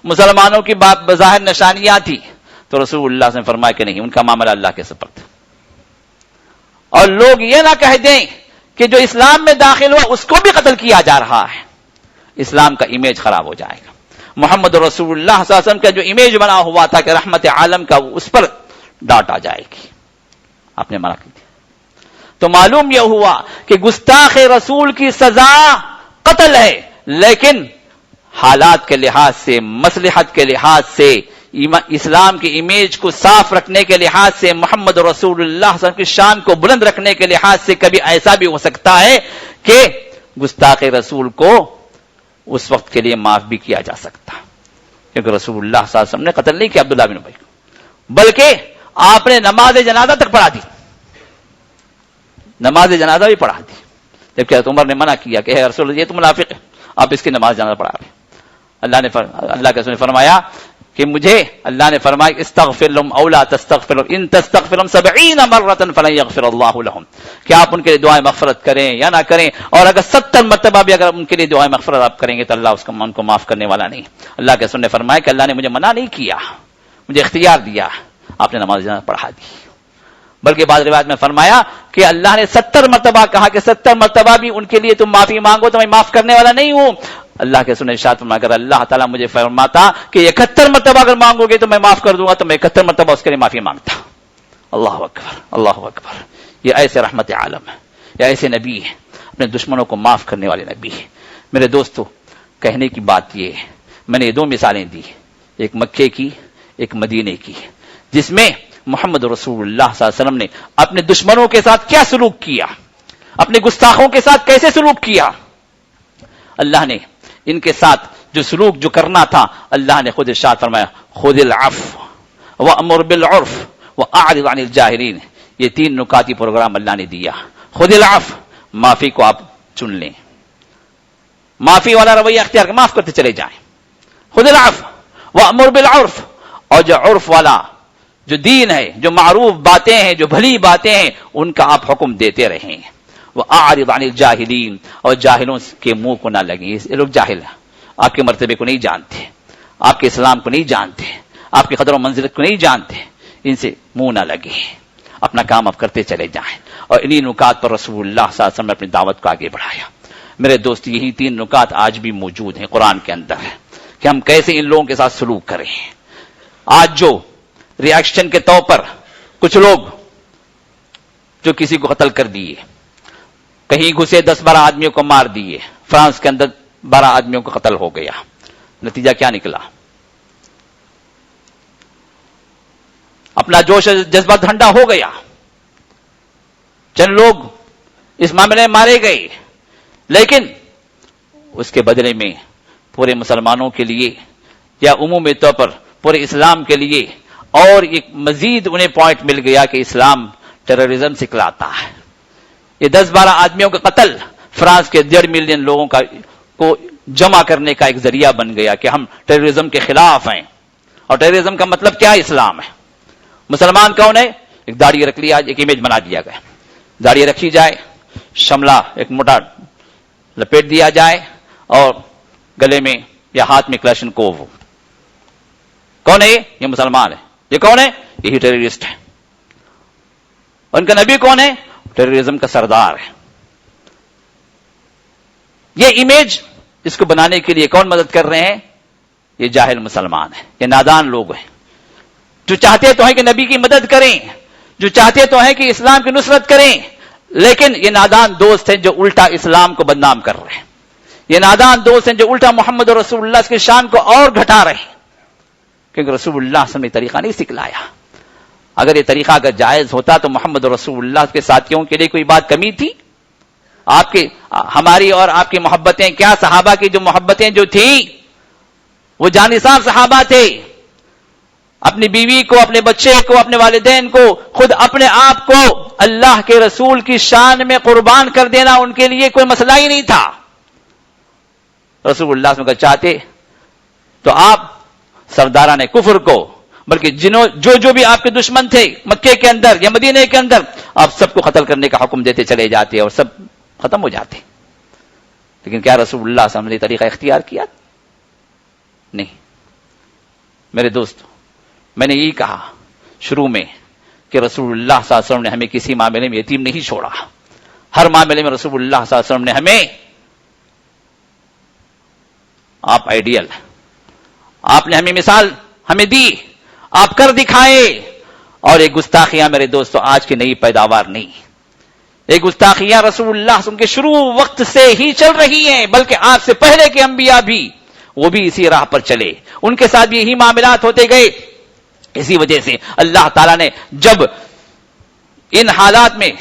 مسلمانوں کی بظاہر نشانیاں تھی. تو رسول اللہ سے فرمایا کہ نہیں، ان کا معاملہ اللہ کے سپرد. اور لوگ یہ نہ کہہ دیں کہ جو اسلام میں داخل ہوا اس کو بھی قتل کیا جا رہا ہے، اسلام کا امیج خراب ہو جائے گا. محمد رسول اللہ صلی اللہ علیہ وسلم کا جو امیج بنا ہوا تھا کہ رحمت عالم کا، اس پر ڈانٹ آ جائے گی. آپ نے منع کی تھی. تو معلوم یہ ہوا کہ گستاخ رسول کی سزا قتل ہے، لیکن حالات کے لحاظ سے، مصلحت کے لحاظ سے، اسلام کی امیج کو صاف رکھنے کے لحاظ سے، محمد رسول اللہ صلی اللہ علیہ وسلم کی شان کو بلند رکھنے کے لحاظ سے کبھی ایسا بھی ہو سکتا ہے کہ گستاخ رسول کو اس وقت کے لیے معاف بھی کیا جا سکتا، کیونکہ رسول اللہ صلی اللہ علیہ وسلم نے قتل نہیں کیا عبداللہ بن ابی کو، بلکہ آپ نے نماز جنازہ تک پڑھا دی، نماز جنازہ بھی پڑھا دی، جبکہ حضرت عمر نے منع کیا کہ رسول یہ تو منافق ہے، آپ اس کی نماز جنازہ پڑھا رہے. اللہ کے رسول نے فرمایا کہ مجھے اللہ نے فرمایا استغفر لهم او لا تستغفر لهم ان تستغفر لهم 70 مرة فلن يغفر الله لهم، کہ آپ ان کے لیے دعائیں مغفرت کریں یا نہ کریں، اور اگر 70 مرتبہ بھی اگر ان کے لیے دعائیں مغفرت آپ کریں گے تو اللہ ان کو معاف کرنے والا نہیں۔ اللہ کے رسول نے فرمایا کہ اللہ نے مجھے منع نہیں کیا، مجھے اختیار دیا، آپ نے نماز جنازہ پڑھا دی، بلکہ بعض روایت میں فرمایا کہ اللہ نے 70 مرتبہ کہا کہ 70 مرتبہ بھی ان کے لیے تم معافی مانگو تو میں معاف کرنے والا نہیں ہوں۔ اللہ کے رسول نے ارشاد فرمایا اگر اللہ تعالیٰ مجھے فرماتا کہ 71 مرتبہ اگر مانگو گے تو میں معاف کر دوں گا تو میں 71 مرتبہ اس کے لیے معافی مانگتا۔ اللہ اکبر، اللہ اکبر، یہ ایسے رحمت عالم ہے، یہ ایسے نبی ہے، اپنے دشمنوں کو معاف کرنے والے نبی ہے۔ میرے دوستو، کہنے کی بات یہ ہے، میں نے یہ 2 مثالیں دی، ایک مکے کی ایک مدینے کی، جس میں محمد رسول اللہ صلی اللہ علیہ وسلم نے اپنے دشمنوں کے ساتھ کیا سلوک کیا، اپنے گستاخوں کے ساتھ کیسے سلوک کیا۔ اللہ نے ان کے ساتھ جو سلوک جو کرنا تھا، اللہ نے خود ارشاد فرمایا خذ العفو وامر بالعرف واعرض عن الجاہلین۔ یہ 3 نکاتی پروگرام اللہ نے دیا۔ خذ العفو، معافی کو آپ چن لیں، معافی والا رویہ اختیار کریں، معاف کرتے چلے جائیں۔ خذ العفو وامر بالعرف، اور جو عرف والا جو دین ہے، جو معروف باتیں ہیں، جو بھلی باتیں ہیں، ان کا آپ حکم دیتے رہیں۔ وَأَعْرِضْ عَنِ الْجَاهِلِينَ، اور جاہلوں کے منہ کو نہ لگیں، یہ لوگ جاہل ہیں، آپ کے مرتبے کو نہیں جانتے، آپ کے اسلام کو نہیں جانتے، آپ کی قدر و منزلت کو نہیں جانتے، ان سے منہ نہ لگے، اپنا کام آپ کرتے چلے جائیں۔ اور انہی نکات پر رسول اللہ صلی اللہ علیہ وسلم نے اپنی دعوت کو آگے بڑھایا۔ میرے دوست، یہی 3 نکات آج بھی موجود ہیں قرآن کے اندر، کہ ہم کیسے ان لوگوں کے ساتھ سلوک کریں۔ آج جو ریاکشن کے طور پر کچھ لوگ جو کسی کو قتل کر دیے، کہیں گھسے 10-12 آدمیوں کو مار دیے، فرانس کے اندر 12 آدمیوں کو قتل ہو گیا، نتیجہ کیا نکلا؟ اپنا جوش جذبہ ٹھنڈا ہو گیا، چند لوگ اس معاملے میں مارے گئے، لیکن اس کے بدلے میں پورے مسلمانوں کے لیے یا عمومی طور پر پورے اسلام کے لیے اور ایک مزید انہیں پوائنٹ مل گیا کہ اسلام ٹیررزم سکھلاتا ہے۔ یہ 10-12 آدمیوں کا قتل فرانس کے 1.5 ملین لوگوں کو جمع کرنے کا ایک ذریعہ بن گیا کہ ہم ٹیررزم کے خلاف ہیں، اور ٹیررزم کا مطلب کیا ہے؟ اسلام ہے۔ مسلمان کون ہے؟ ایک داڑھی رکھ لیا، ایک امیج بنا دیا گیا، داڑھی رکھی جائے، شملہ ایک موٹا لپیٹ دیا جائے، اور گلے میں یا ہاتھ میں کلاشنکوف ہو۔ کون ہے یہ مسلمان ہے۔ یہ کون ہے؟ یہی ٹیررسٹ ہے۔ ان کا نبی کون ہے؟ ٹیررزم کا سردار ہے۔ یہ امیج اس کو بنانے کے لیے کون مدد کر رہے ہیں؟ یہ جاہل مسلمان ہیں، یہ نادان لوگ ہیں، جو چاہتے تو ہیں کہ نبی کی مدد کریں، جو چاہتے تو ہیں کہ اسلام کی نصرت کریں، لیکن یہ نادان دوست ہیں جو الٹا اسلام کو بدنام کر رہے ہیں، یہ نادان دوست ہیں جو الٹا محمد رسول اللہ کی شان کو اور گھٹا رہے ہیں، کیونکہ رسول اللہ صلی اللہ علیہ وسلم نے طریقہ نہیں سکھلایا۔ اگر یہ طریقہ اگر جائز ہوتا تو محمد رسول اللہ کے ساتھیوں کے لیے کوئی بات کمی تھی؟ آپ کے ہماری اور آپ کی محبتیں کیا؟ صحابہ کی جو محبتیں جو تھیں وہ جانثار صحابہ تھے، اپنی بیوی کو، اپنے بچے کو، اپنے والدین کو، خود اپنے آپ کو اللہ کے رسول کی شان میں قربان کر دینا ان کے لیے کوئی مسئلہ ہی نہیں تھا۔ رسول اللہ صلی اللہ علیہ وسلم کا چاہتے تو آپ سرداران کفر کو، بلکہ جو بھی آپ کے دشمن تھے مکے کے اندر یا مدینے کے اندر، آپ سب کو قتل کرنے کا حکم دیتے چلے جاتے اور سب ختم ہو جاتے۔ لیکن کیا رسول اللہ صلی اللہ علیہ وسلم نے طریقہ اختیار کیا؟ نہیں۔ میرے دوست، میں نے یہی کہا شروع میں کہ رسول اللہ صلی اللہ علیہ وسلم نے ہمیں کسی معاملے میں یتیم نہیں چھوڑا، ہر معاملے میں رسول اللہ صلی اللہ علیہ وسلم نے ہمیں، آپ آئیڈیل، آپ نے ہمیں مثال ہمیں دی، آپ کر دکھائے۔ اور یہ گستاخیاں میرے دوستو آج کی نئی پیداوار نہیں، یہ گستاخیاں رسول اللہ صلی اللہ علیہ وسلم کے شروع وقت سے ہی چل رہی ہیں، بلکہ آپ سے پہلے کے انبیاء بھی وہ بھی اسی راہ پر چلے، ان کے ساتھ بھی یہی معاملات ہوتے گئے۔ اسی وجہ سے اللہ تعالیٰ نے جب ان حالات میں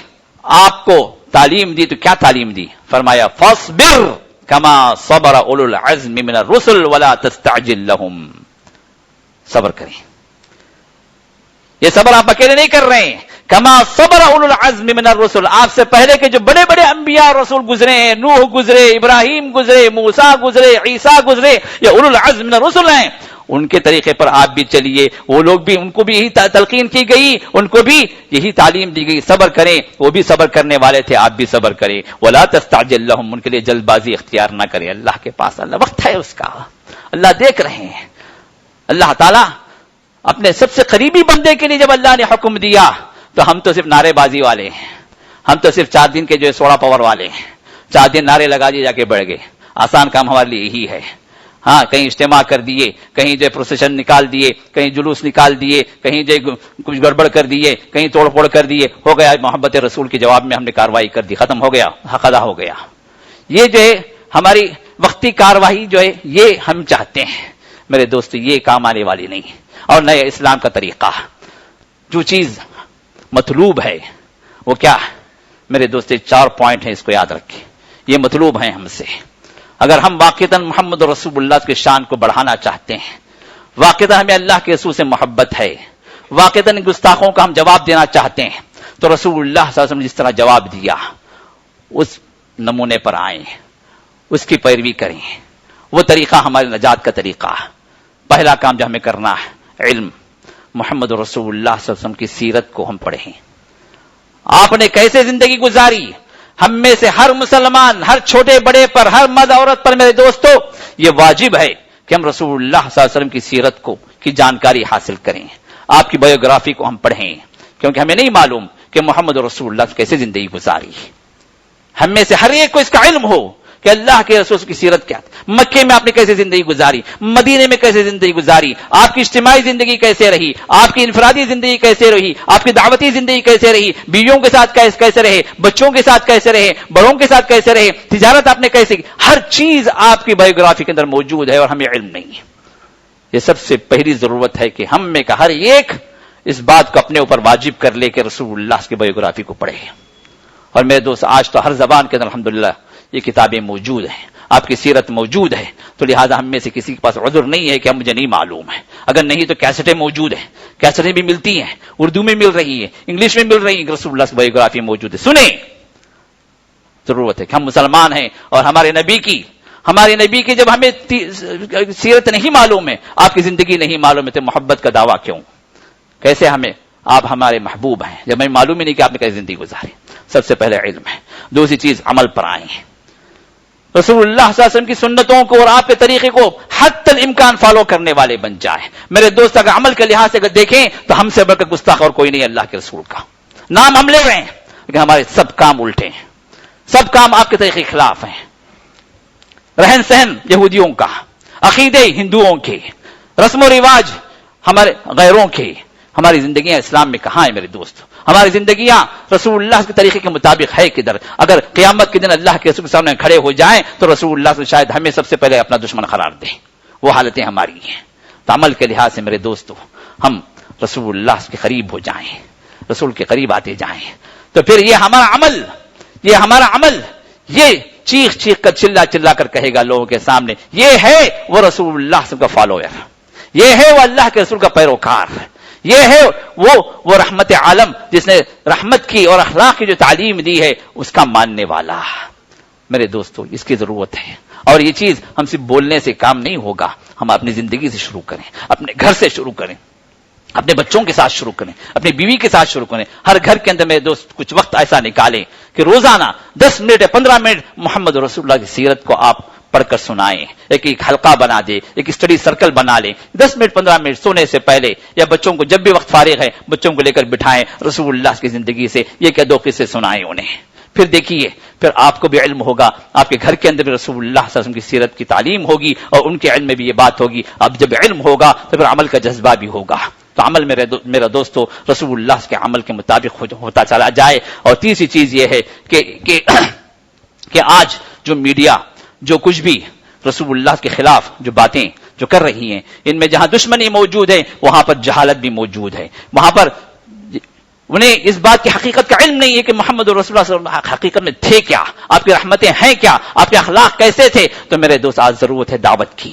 آپ کو تعلیم دی تو کیا تعلیم دی؟ فرمایا فاصبر کما صبر اولو العزم من الرسل ولا تستعجل لهم، صبر کریں۔ یہ صبر آپ اکیلے نہیں کر رہے ہیں، کما صبر اولو العزم من الرسل، آپ سے پہلے کے جو بڑے بڑے انبیاء اور رسول گزرے ہیں، نوح گزرے، ابراہیم گزرے، موسیٰ گزرے، عیسیٰ گزرے، یہ اولو العزم من الرسل ہیں، ان کے طریقے پر آپ بھی چلیے. وہ لوگ بھی, ان کو بھی یہی تلقین کی گئی, ان کو بھی یہی تعلیم دی گئی, صبر کریں. وہ بھی صبر کرنے والے تھے, آپ بھی صبر کریں. ولا تستعجل لهم, ان کے لیے جلد بازی اختیار نہ کریں. اللہ کے پاس اللہ وقت ہے اس کا, اللہ دیکھ رہے ہیں. اللہ تعالیٰ اپنے سب سے قریبی بندے کے لیے جب اللہ نے حکم دیا تو ہم تو صرف نعرے بازی والے ہیں, ہم تو صرف 4 دن کے جو ہے 16 پاور والے ہیں. 4 دن نعرے لگا دیے, جا کے بڑھ گئے. آسان کام ہمارے لیے یہی ہے. ہاں, کہیں اجتماع کر دیے, کہیں جو پروسیشن نکال دیے, کہیں جلوس نکال دیے, کہیں جو کچھ گڑبڑ کر دیے, کہیں توڑ پھوڑ کر دیے, ہو گیا. محبت رسول کے جواب میں ہم نے کاروائی کر دی, ختم ہو گیا, حق ادا ہو گیا. یہ جو ہے ہماری وقتی کاروائی جو ہے یہ ہم چاہتے ہیں. میرے دوست, یہ کام آنے والی نہیں. اور نئے اسلام کا طریقہ, جو چیز مطلوب ہے وہ کیا ہے میرے دوست؟ 4 پوائنٹ ہیں, اس کو یاد رکھیں. یہ مطلوب ہیں ہم سے. اگر ہم واقعتاً محمد رسول اللہ کی شان کو بڑھانا چاہتے ہیں, واقعتاً ہمیں اللہ کے رسول سے محبت ہے, واقعتاً گستاخوں کا ہم جواب دینا چاہتے ہیں, تو رسول اللہ صلی اللہ علیہ وسلم نے جس طرح جواب دیا اس نمونے پر آئیں, اس کی پیروی کریں. وہ طریقہ ہماری نجات کا طریقہ. پہلا کام جو ہمیں کرنا ہے علم. محمد رسول اللہ صلی اللہ علیہ وسلم کی سیرت کو ہم پڑھیں. آپ نے کیسے زندگی گزاری؟ ہم میں سے ہر مسلمان, ہر چھوٹے بڑے پر, ہر مرد عورت پر میرے دوستو یہ واجب ہے کہ ہم رسول اللہ صلی اللہ علیہ وسلم کی سیرت کو کی جانکاری حاصل کریں. آپ کی بایوگرافی کو ہم پڑھیں, کیونکہ ہمیں نہیں معلوم کہ محمد رسول اللہ کیسے زندگی گزاری. ہم میں سے ہر ایک کو اس کا علم ہو کہ اللہ کے رسول کی سیرت کیا تھی. مکے میں آپ نے کیسے زندگی گزاری, مدینے میں کیسے زندگی گزاری, آپ کی اجتماعی زندگی کیسے رہی, آپ کی انفرادی زندگی کیسے رہی, آپ کی دعوتی زندگی کیسے رہی, بیویوں کے ساتھ کیسے رہے, بچوں کے ساتھ کیسے رہے, بڑوں کے ساتھ کیسے رہے, تجارت آپ نے کیسے کی. ہر چیز آپ کی بایوگرافی کے اندر موجود ہے اور ہمیں علم نہیں ہے. یہ سب سے پہلی ضرورت ہے کہ ہم میں کا ہر ایک اس بات کو اپنے اوپر واجب کر لے کہ رسول اللہ کی بایوگرافی کو پڑھے. اور میرے دوست, آج تو ہر زبان کے اندر الحمدللہ یہ کتابیں موجود ہیں, آپ کی سیرت موجود ہے, تو لہٰذا ہم میں سے کسی کے پاس عذر نہیں ہے کہ ہم مجھے نہیں معلوم ہے. اگر نہیں تو کیسٹیں موجود ہیں, کیسٹیں بھی ملتی ہیں, اردو میں مل رہی ہیں, انگلش میں مل رہی ہیں, رسول اللہ کی بایوگرافی موجود ہے. سنیں. ضرورت ہے کہ ہم مسلمان ہیں اور ہمارے نبی کی جب ہمیں سیرت نہیں معلوم ہے, آپ کی زندگی نہیں معلوم ہے, تو محبت کا دعویٰ کیوں؟ کیسے ہمیں آپ ہمارے محبوب ہیں جب ہمیں معلوم ہی نہیں کہ آپ نے کیسے زندگی گزاری. سب سے پہلے علم ہے. دوسری چیز عمل پر آئیں. رسول اللہ صلی اللہ علیہ وسلم کی سنتوں کو اور آپ کے طریقے کو حتی الامکان فالو کرنے والے بن جائیں. میرے دوست, اگر عمل کے لحاظ سے اگر دیکھیں تو ہم سے بڑھ کر گستاخ اور کوئی نہیں ہے اللہ کے رسول کا. نام ہم لے رہے ہیں لیکن ہمارے سب کام الٹے ہیں, سب کام آپ کے طریقے کے خلاف ہیں. رہن سہن یہودیوں کا, عقیدے ہندوؤں کے, رسم و رواج ہمارے غیروں کے. ہماری زندگیاں اسلام میں کہاں ہیں میرے دوست؟ ہماری زندگیاں رسول اللہ کے طریقے کے مطابق ہے کدھر؟ اگر قیامت کے دن اللہ کے رسول کے سامنے کھڑے ہو جائیں تو رسول اللہ سے شاید ہمیں سب سے پہلے اپنا دشمن قرار دیں. وہ حالتیں ہماری ہیں. تو عمل کے لحاظ سے میرے دوستو ہم رسول اللہ کے قریب ہو جائیں, رسول کے قریب آتے جائیں. تو پھر یہ ہمارا عمل یہ چیخ چیخ کر چلا کر کہے گا لوگوں کے سامنے, یہ ہے وہ رسول اللہ کا فالوور, یہ ہے وہ اللہ کے رسول کا پیروکار, یہ ہے وہ رحمت عالم جس نے رحمت کی اور اخلاق کی جو تعلیم دی ہے اس کا ماننے والا. میرے دوستو اس کی ضرورت ہے. اور یہ چیز ہم صرف بولنے سے کام نہیں ہوگا, ہم اپنی زندگی سے شروع کریں, اپنے گھر سے شروع کریں, اپنے بچوں کے ساتھ شروع کریں, اپنی بیوی کے ساتھ شروع کریں. ہر گھر کے اندر میرے دوست کچھ وقت ایسا نکالیں کہ روزانہ 10 منٹ یا 15 منٹ محمد رسول اللہ کی سیرت کو آپ پڑھ کر سنائیں. ایک حلقہ بنا دے, ایک اسٹڈی سرکل بنا لیں. 10 منٹ 15 منٹ سونے سے پہلے یا بچوں کو جب بھی وقت فارغ ہے بچوں کو لے کر بٹھائیں, رسول اللہ کی زندگی سے یہ کہ 2 قصے سنائیں انہیں. پھر دیکھیے, پھر آپ کو بھی علم ہوگا, آپ کے گھر کے اندر بھی رسول اللہ صلی اللہ علیہ وسلم کی سیرت کی تعلیم ہوگی اور ان کے علم میں بھی یہ بات ہوگی. اب جب علم ہوگا تو پھر عمل کا جذبہ بھی ہوگا. تو عمل میرا دوستو رسول اللہ کے عمل کے مطابق ہوتا چلا جائے. اور تیسری چیز یہ ہے کہ آج جو میڈیا جو کچھ بھی رسول اللہ کے خلاف جو باتیں جو کر رہی ہیں, ان میں جہاں دشمنی موجود ہے وہاں پر جہالت بھی موجود ہے. وہاں پر انہیں اس بات کی حقیقت کا علم نہیں ہے کہ محمد رسول اللہ صلی اللہ علیہ وسلم حقیقت میں تھے کیا, آپ کی رحمتیں ہیں کیا, آپ کے اخلاق کیسے تھے. تو میرے دوست آج ضرورت ہے دعوت کی.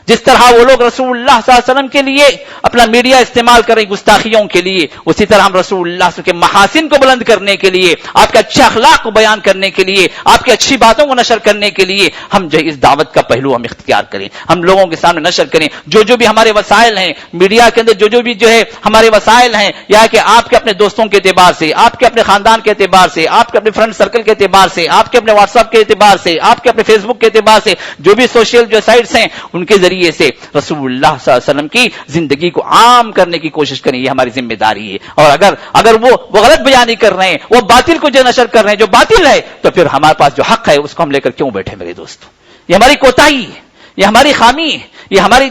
جس طرح وہ لوگ رسول اللہ صلی اللہ علیہ وسلم کے لیے اپنا میڈیا استعمال کریں گستاخیوں کے لیے، اسی طرح ہم رسول اللہ صلی اللہ علیہ وسلم کے محاسن کو بلند کرنے کے لیے، آپ کے اچھے اخلاق کو بیان کرنے کے لیے، آپ کی اچھی باتوں کو نشر کرنے کے لیے ہم جو اس دعوت کا پہلو ہم اختیار کریں، ہم لوگوں کے سامنے نشر کریں جو بھی ہمارے وسائل ہیں میڈیا کے اندر، جو بھی جو ہے ہمارے وسائل ہیں، یا کہ آپ کے اپنے دوستوں کے اعتبار سے، آپ کے اپنے خاندان کے اعتبار سے، آپ کے اپنے فرینڈ سرکل کے اعتبار سے، آپ کے اپنے واٹس ایپ کے اعتبار سے، آپ کے اپنے فیس بک کے اعتبار سے، جو بھی سوشل جو سائٹس ہیں ان کے ذریعے سے رسول اللہ صلی اللہ علیہ وسلم کی زندگی کو عام کرنے کی کوشش کریں، یہ ہماری ذمہ داری ہے۔ اور اگر وہ غلط بیانی کر رہے ہیں، وہ باطل کو جو نشر کر رہے ہیں جو باطل ہے، تو پھر ہمارے پاس جو حق ہے اس کو ہم لے کر کیوں بیٹھے میرے دوستو؟ یہ ہماری کوتاہی ہے، یہ ہماری خامی ہے، یہ ہماری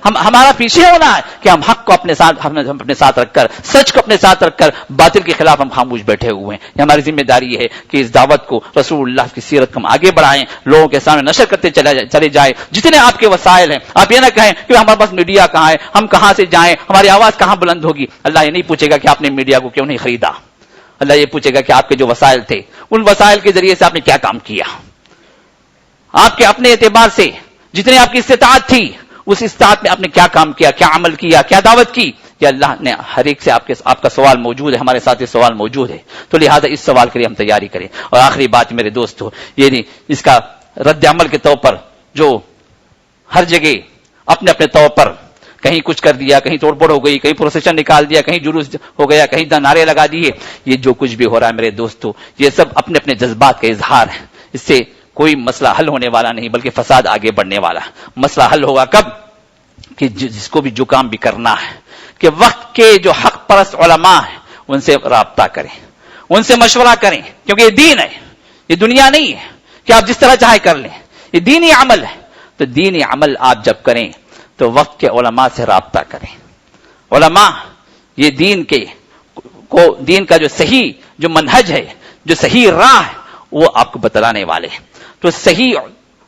ہمارا پیچھے ہونا ہے کہ ہم حق کو اپنے ساتھ رکھ کر، سچ کو اپنے ساتھ رکھ کر باطل کے خلاف ہم خاموش بیٹھے ہوئے ہیں۔ یہ ہماری ذمہ داری ہے کہ اس دعوت کو، رسول اللہ کی سیرت کو ہم آگے بڑھائیں، لوگوں کے سامنے نشر کرتے چلے جائیں۔ جتنے آپ کے وسائل ہیں، آپ یہ نہ کہیں کہ ہمارے پاس میڈیا کہاں ہے، ہم کہاں سے جائیں، ہماری آواز کہاں بلند ہوگی۔ اللہ یہ نہیں پوچھے گا کہ آپ نے میڈیا کو کیوں نہیں خریدا، اللہ یہ پوچھے گا کہ آپ کے جو وسائل تھے ان وسائل کے ذریعے سے آپ نے کیا کام کیا، آپ کے اپنے اعتبار سے جتنے آپ کی استطاعت تھی اس استطاعت میں آپ نے کیا کام کیا، کیا عمل کیا، کیا دعوت کی۔ یہ اللہ نے ہر ایک سے آپ کا سوال موجود ہے، ہمارے ساتھ یہ سوال موجود ہے، تو لہٰذا اس سوال کے لیے ہم تیاری کریں۔ اور آخری بات میرے دوستو، یہ نہیں اس کا رد عمل کے طور پر جو ہر جگہ اپنے اپنے طور پر کہیں کچھ کر دیا، کہیں توڑ پھوڑ ہو گئی، کہیں پروسیشن نکال دیا، کہیں جلوس ہو گیا، کہیں نعرے لگا دیے، یہ جو کچھ بھی ہو رہا ہے میرے دوستو، یہ سب اپنے اپنے جذبات کا اظہار ہے، اس سے کوئی مسئلہ حل ہونے والا نہیں بلکہ فساد آگے بڑھنے والا۔ مسئلہ حل ہوگا کب؟ کہ جس کو بھی جو کام بھی کرنا ہے کہ وقت کے جو حق پرست علماء ہیں ان سے رابطہ کریں، ان سے مشورہ کریں، کیونکہ یہ دین ہے، یہ دنیا نہیں ہے کہ آپ جس طرح چاہے کر لیں، یہ دینی عمل ہے۔ تو دینی عمل آپ جب کریں تو وقت کے علماء سے رابطہ کریں۔ علماء یہ دین کا جو صحیح جو منہج ہے، جو صحیح راہ ہے، وہ آپ کو بتلانے والے ہیں۔ تو صحیح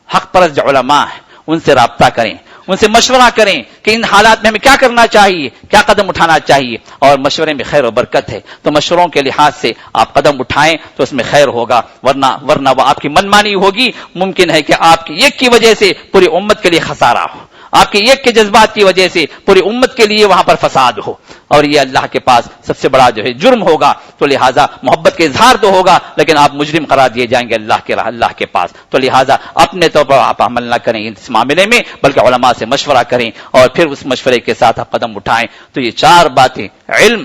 حق پرست جو علماء ہیں ان سے رابطہ کریں، ان سے مشورہ کریں کہ ان حالات میں ہمیں کیا کرنا چاہیے، کیا قدم اٹھانا چاہیے، اور مشورے میں خیر و برکت ہے۔ تو مشوروں کے لحاظ سے آپ قدم اٹھائیں تو اس میں خیر ہوگا، ورنہ وہ آپ کی منمانی ہوگی، ممکن ہے کہ آپ کی ایک کی وجہ سے پوری امت کے لیے خسارہ ہو، آپ کے ایک کے جذبات کی وجہ سے پوری امت کے لیے وہاں پر فساد ہو، اور یہ اللہ کے پاس سب سے بڑا جو ہے جرم ہوگا۔ تو لہٰذا محبت کے اظہار تو ہوگا لیکن آپ مجرم قرار دیے جائیں گے اللہ کے پاس۔ تو لہٰذا اپنے طور پر آپ عمل نہ کریں اس معاملے میں، بلکہ علماء سے مشورہ کریں اور پھر اس مشورے کے ساتھ آپ قدم اٹھائیں۔ تو یہ چار باتیں، علم،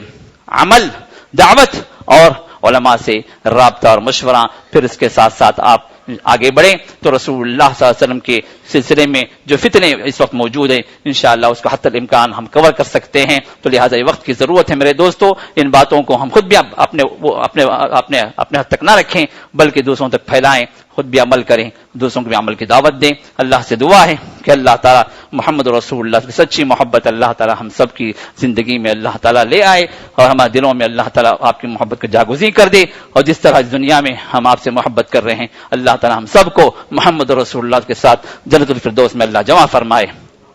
عمل، دعوت اور علماء سے رابطہ اور مشورہ، پھر اس کے ساتھ ساتھ آپ آگے بڑھیں تو رسول اللہ صلی اللہ علیہ وسلم کے سلسلے میں جو فتنے اس وقت موجود ہیں انشاءاللہ اس کو حتی الامکان ہم کور کر سکتے ہیں۔ تو لہٰذا یہ وقت کی ضرورت ہے میرے دوستو، ان باتوں کو ہم خود بھی اپنے حد تک نہ رکھیں بلکہ دوسروں تک پھیلائیں، خود بھی عمل کریں، دوسروں کو بھی عمل کی دعوت دیں۔ اللہ سے دعا ہے کہ اللہ تعالیٰ محمد رسول اللہ کی سچی محبت اللہ تعالیٰ ہم سب کی زندگی میں اللہ تعالیٰ لے آئے، اور ہمارے دلوں میں اللہ تعالیٰ آپ کی محبت کو جاگزی کر دے، اور جس طرح اس دنیا میں ہم آپ سے محبت کر رہے ہیں اللہ تعالیٰ ہم سب کو محمد رسول اللہ کے ساتھ جنت الفردوس میں اللہ جمع فرمائے،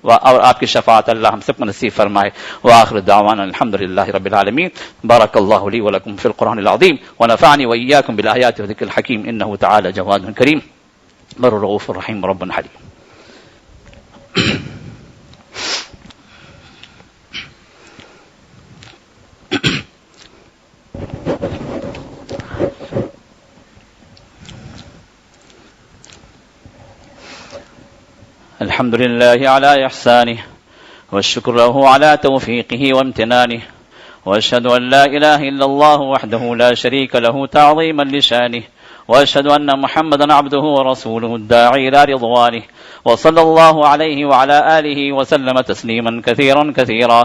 اور آپ کی شفاعت اللہ ہم سب کو نصیب فرمائے۔ وآخر دعوانا الحمدللہ رب العالمین۔ بارک اللہ لی ولکم فی القرآن العظیم ونفعنی وإیاکم بالآیات والذکر الحکیم، انہ تعالی جواد کریم بر رؤوف رحیم رب حلیم۔ الحمد لله على إحسانه والشكر له على توفيقه وامتنانه، وأشهد أن لا إله إلا الله وحده لا شريك له تعظيما لشانه، وأشهد أن محمدا عبده ورسوله الداعي إلى رضوانه، وصلى الله عليه وعلى آله وسلم تسليما كثيرا كثيرا.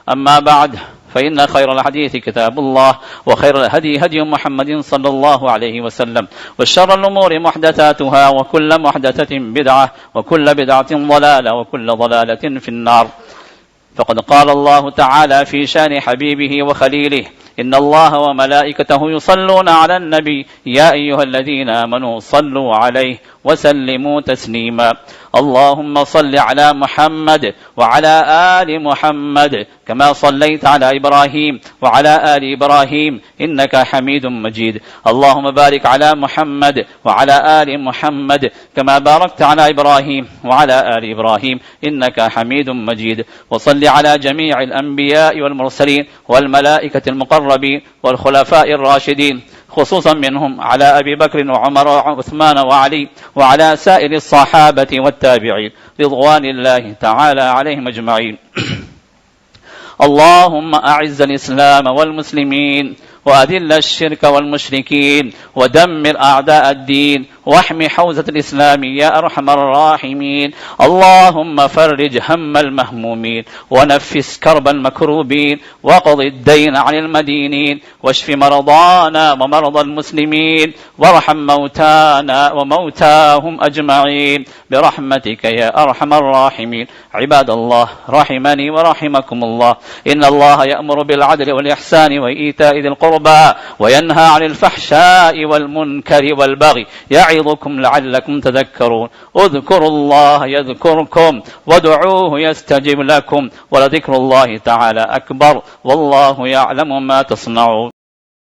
أما بعد، فإن خير الحديث كتاب الله، وخير الهدي هدي محمد صلى الله عليه وسلم، وشر الأمور محدثاتها، وكل محدثة بدعة، وكل بدعة ضلالة، وكل ضلالة في النار. فقد قال الله تعالى في شان حبيبه وخليله: إن الله وملائكته يصلون على النبي يا أيها الذين آمنوا صلوا عليه وسلموا تسليما اللهم صل على محمد وعلى آل محمد كما صليت على إبراهيم وعلى آل إبراهيم إنك حميد مجيد اللهم بارك على محمد وعلى آل محمد كما باركت على إبراهيم وعلى آل إبراهيم إنك حميد مجيد وصل على جميع الأنبياء والمرسلين والملائكة المقربين والخلفاء الراشدين خصوصا منهم على أبي بكر وعمر وعثمان وعلي وعلى سائر الصحابة والتابعين رضوان الله تعالى عليهم أجمعين اللهم أعز الإسلام والمسلمين وأذل الشرك والمشركين ودمر أعداء الدين واحم حوزة الإسلام يا أرحم الراحمين اللهم فرج هم المهمومين ونفس كرب المكروبين وقض الدين عن المدينين واشف مرضانا ومرضى المسلمين وارحم موتانا وموتاهم أجمعين برحمتك يا أرحم الراحمين عباد الله رحمني ورحمكم الله إن الله يأمر بالعدل والإحسان وإيتاء ذي القربى وينهى عن الفحشاء والمنكر والبغي يعظكم لعلكم تذكرون اذكروا الله يذكركم وادعوه يستجب لكم ولذكر الله تعالى أكبر والله يعلم ما تصنعون